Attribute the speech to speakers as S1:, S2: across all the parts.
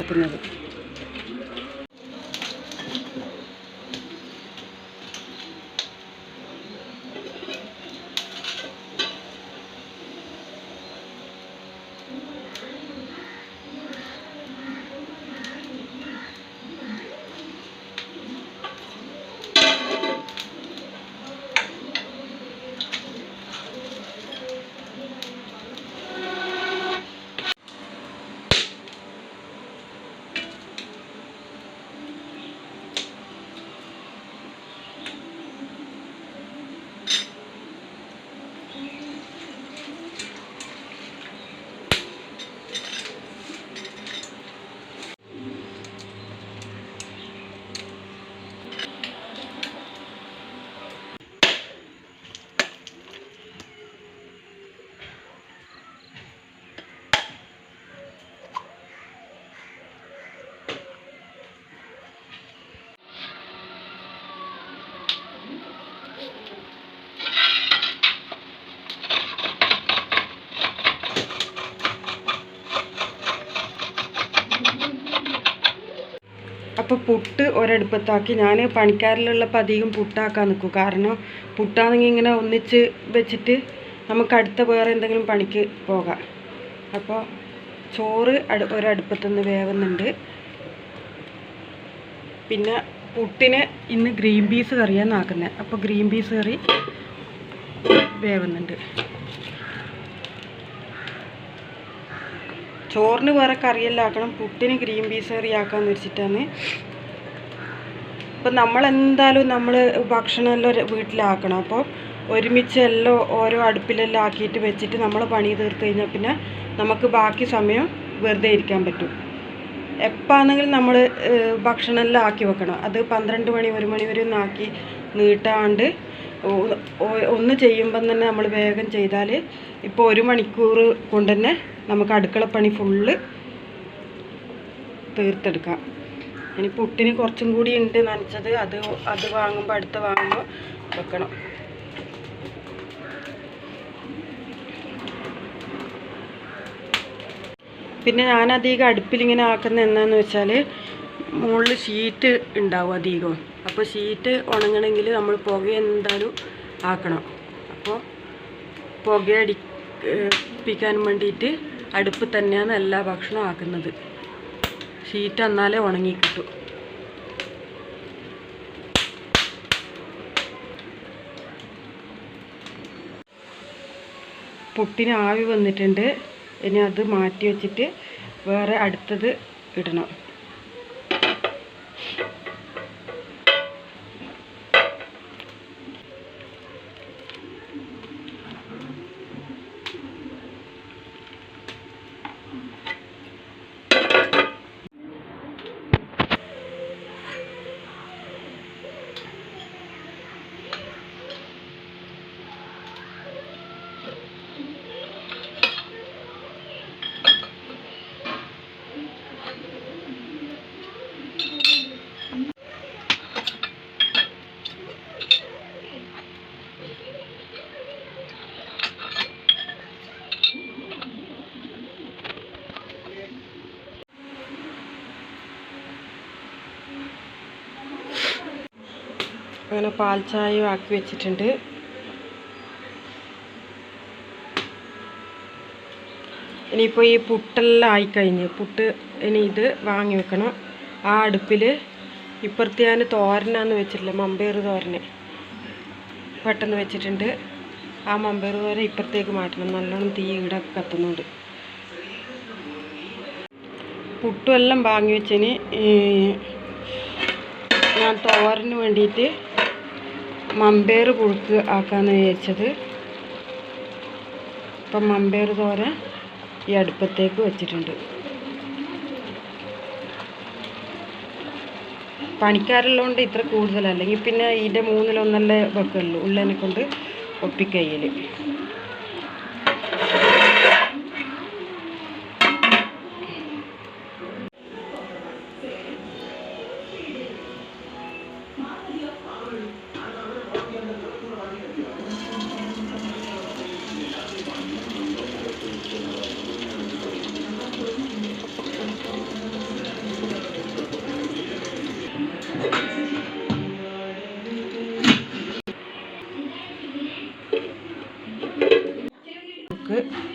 S1: വെക്കുന്നത്. അപ്പോൾ പുട്ട് ഒരടുപ്പത്താക്കി. ഞാൻ പണിക്കാരിലുള്ളപ്പോൾ അധികം പുട്ടാക്കാൻ നിൽക്കും. കാരണം പുട്ടാണെങ്കിൽ ഇങ്ങനെ ഒന്നിച്ച് വെച്ചിട്ട് നമുക്ക് അടുത്ത വേറെ എന്തെങ്കിലും പണിക്ക് പോകാം. അപ്പോൾ ചോറ് ഒരടുപ്പത്തുനിന്ന് വേവുന്നുണ്ട്. പിന്നെ പുട്ടിന് ഇന്ന് ഗ്രീൻ പീസ് കറിയാണ് ആക്കുന്നത്. അപ്പോൾ ഗ്രീൻ പീസ് കറി വേവുന്നുണ്ട്. ചോറിന് വേറെ കറിയെല്ലാം ആക്കണം, പുട്ടിന് ഗ്രീൻ പീസ് കറി ആക്കാമെന്ന് വെച്ചിട്ടാണ്. അപ്പം നമ്മളെന്തായാലും നമ്മൾ ഭക്ഷണമെല്ലാം വീട്ടിലാക്കണം. അപ്പോൾ ഒരുമിച്ച് എല്ലാം ഓരോ അടുപ്പിലെല്ലാം ആക്കിയിട്ട് വെച്ചിട്ട് നമ്മൾ പണി തീർത്ത് കഴിഞ്ഞാൽ പിന്നെ നമുക്ക് ബാക്കി സമയം വെറുതെ ഇരിക്കാൻ പറ്റും. എപ്പാണെങ്കിലും നമ്മൾ ഭക്ഷണമെല്ലാം ആക്കി വെക്കണം. അത് 12 മണി 1 മണി വരെ ഒന്നും ആക്കി നീട്ടാണ്ട് ഒന്ന് ചെയ്യുമ്പം തന്നെ നമ്മൾ വേഗം ചെയ്താൽ ഇപ്പോൾ 1 മണിക്കൂർ കൊണ്ട് തന്നെ നമുക്ക് അടുക്കളപ്പണി ഫുള്ള് തീർത്തെടുക്കാം. ഇനി പുട്ടിന് കുറച്ചും കൂടി ഉണ്ട് നനച്ചത്. അത് വാങ്ങുമ്പോൾ അടുത്ത് വാങ്ങുമ്പോൾ വെക്കണം. പിന്നെ ഞാനധികം അടുപ്പിലിങ്ങനെ ആക്കുന്നത് എന്താണെന്ന് വെച്ചാൽ മുകളിൽ ഷീറ്റ് ഉണ്ടാവും അധികം. അപ്പോൾ ഷീറ്റ് ഉണങ്ങണമെങ്കിൽ നമ്മൾ പുക എന്തായാലും ആക്കണം. അപ്പോൾ പുകയടിപ്പിക്കാൻ വേണ്ടിയിട്ട് അടുപ്പ് തന്നെയാണ് എല്ലാ ഭക്ഷണവും ആക്കുന്നത്. ഷീറ്റ് എന്നാലേ ഉണങ്ങി കിട്ടും. പുട്ടിന് ആവി വന്നിട്ടുണ്ട്. ഇനി അത് മാറ്റി വെച്ചിട്ട് വേറെ അടുത്തത് ഇടണം. അങ്ങനെ പാൽ ചായയും ആക്കി വെച്ചിട്ടുണ്ട്. ഇനിയിപ്പോൾ ഈ പുട്ടെല്ലാം ആയിക്കഴിഞ്ഞ് പുട്ട് ഇനി ഇത് വാങ്ങി വെക്കണം. ആ അടുപ്പിൽ ഇപ്പുറത്ത് ഞാൻ തോരനാന്ന് വെച്ചിട്ടില്ല, മമ്പയർ തോരന് പെട്ടെന്ന് വെച്ചിട്ടുണ്ട്. ആ മമ്പയർ തോരൻ ഇപ്പുറത്തേക്ക് മാറ്റണം. നല്ലോണം തീ ഇവിടെ കത്തുന്നുണ്ട്. പുട്ടും എല്ലാം വാങ്ങി വെച്ചതിന് ഞാൻ തോരന് വേണ്ടിയിട്ട് മമ്പയർ പുഴുക്ക് ആക്കാമെന്ന് വിചാരിച്ചത്. ഇപ്പം മമ്പയർ തോരൻ ഈ അടുപ്പത്തേക്ക് വെച്ചിട്ടുണ്ട്. പണിക്കാരുള്ളതുകൊണ്ട് ഇത്ര കൂടുതലല്ല, അല്ലെങ്കിൽ പിന്നെ ഇതിൻ്റെ 1/3 വെക്കുള്ളൂ. ഉള്ളതിനെ കൊണ്ട് ഒപ്പിക്കയ്യൽ. നമുക്ക്.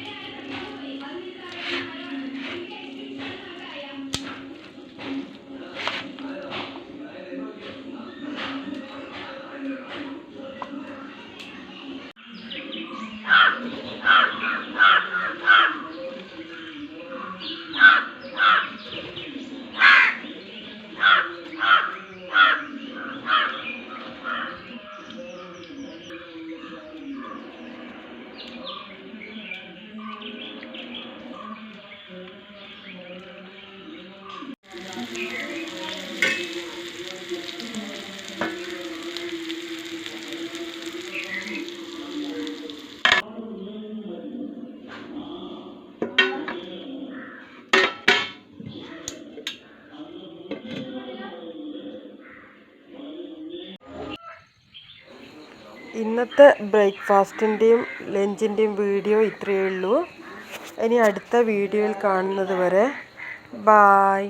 S1: ഇന്നത്തെ ബ്രേക്ക്ഫാസ്റ്റിൻ്റെയും ലഞ്ചിൻ്റെയും വീഡിയോ ഇത്രയേ ഉള്ളൂ. ഇനി അടുത്ത വീഡിയോയിൽ കാണുന്നത് വരെ ബായ്.